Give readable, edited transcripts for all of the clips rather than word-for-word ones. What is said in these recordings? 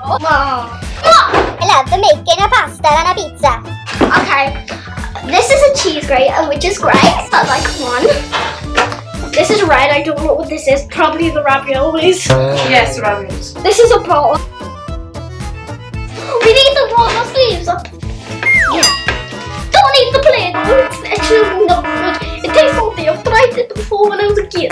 Mom. I love the making a pasta and a pizza. Okay. This is a cheese grater, which is great. I like one. This is red. I don't know what this is. Probably the raviolis. Yes, raviolis. This is a bowl. We need to roll the sleeves up. Yeah. Don't eat the Play-doh. It's actually not good. It tastes salty. I've tried it before when I was a kid.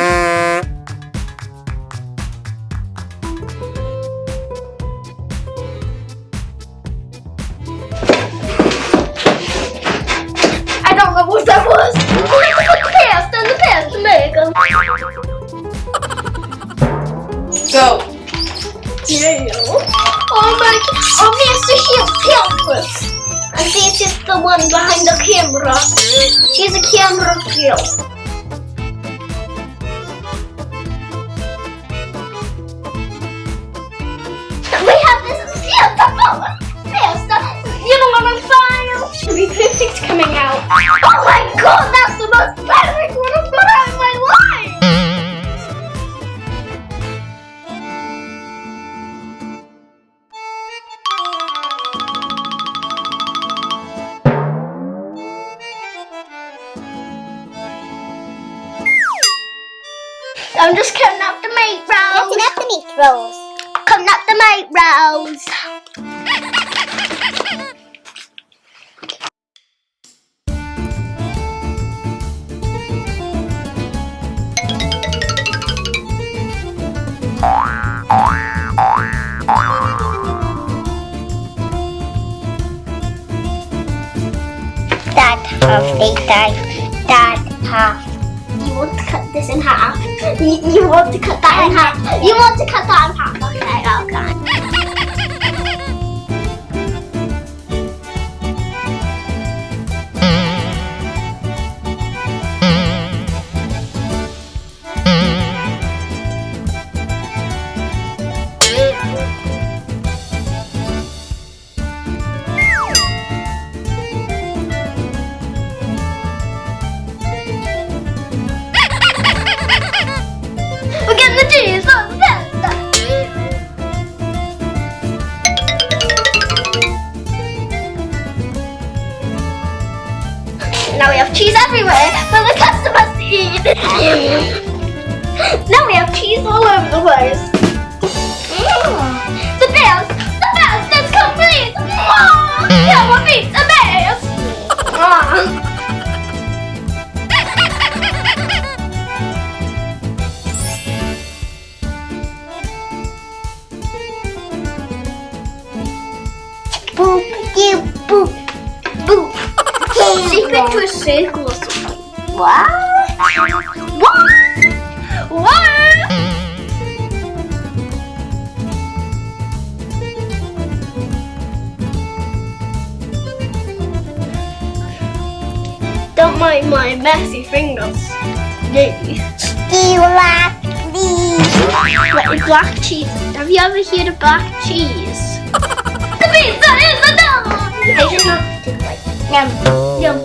I don't know what that was. We have to put pasta in the pan to make them. Go. Yeah. Oh my god. Oh, Mr. She's helpless. And this is the one behind the camera. She's a camera girl. We have this beautiful pasta. You know what I'm saying? Should be perfect coming out. Oh my god, that's the most perfect one I've got out in my life. I'm just cutting up the meat rolls. Cutting up the meat rolls. Cutting up the meat rolls. That half they die. That half. You want to cut this in half. You want to cut that in half. You want to cut that in half. Okay, okay. We're getting the cheese on the pasta. Now we have cheese everywhere for the customers to eat. Now we have cheese all over the place. The best is complete. Yeah, what beats the best? Boop, you boop, boop. Shape it to a circle or something. What? What? Don't mind my messy fingers. Yay. Do you like these? Like black cheese. Have you ever heard of black cheese? The pizza is the done! I should not take it like Yum. yum.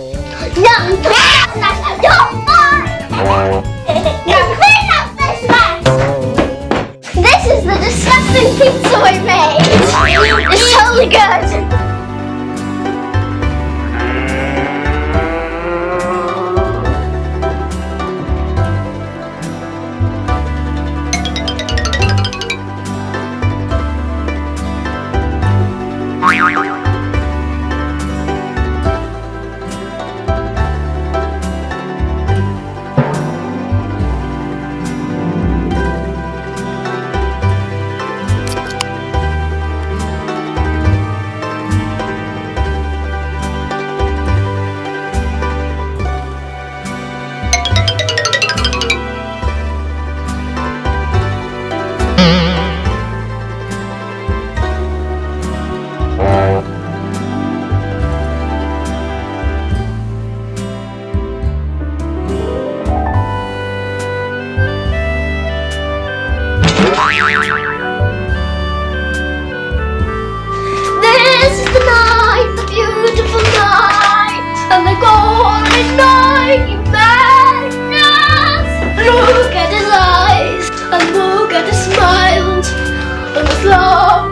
Yum. Don't mind. Now clean up this mess. This is the disgusting pizza we made. It's totally good. This is the night, the beautiful night, and the golden night in madness. Look at his eyes, and look at his smiles, and his love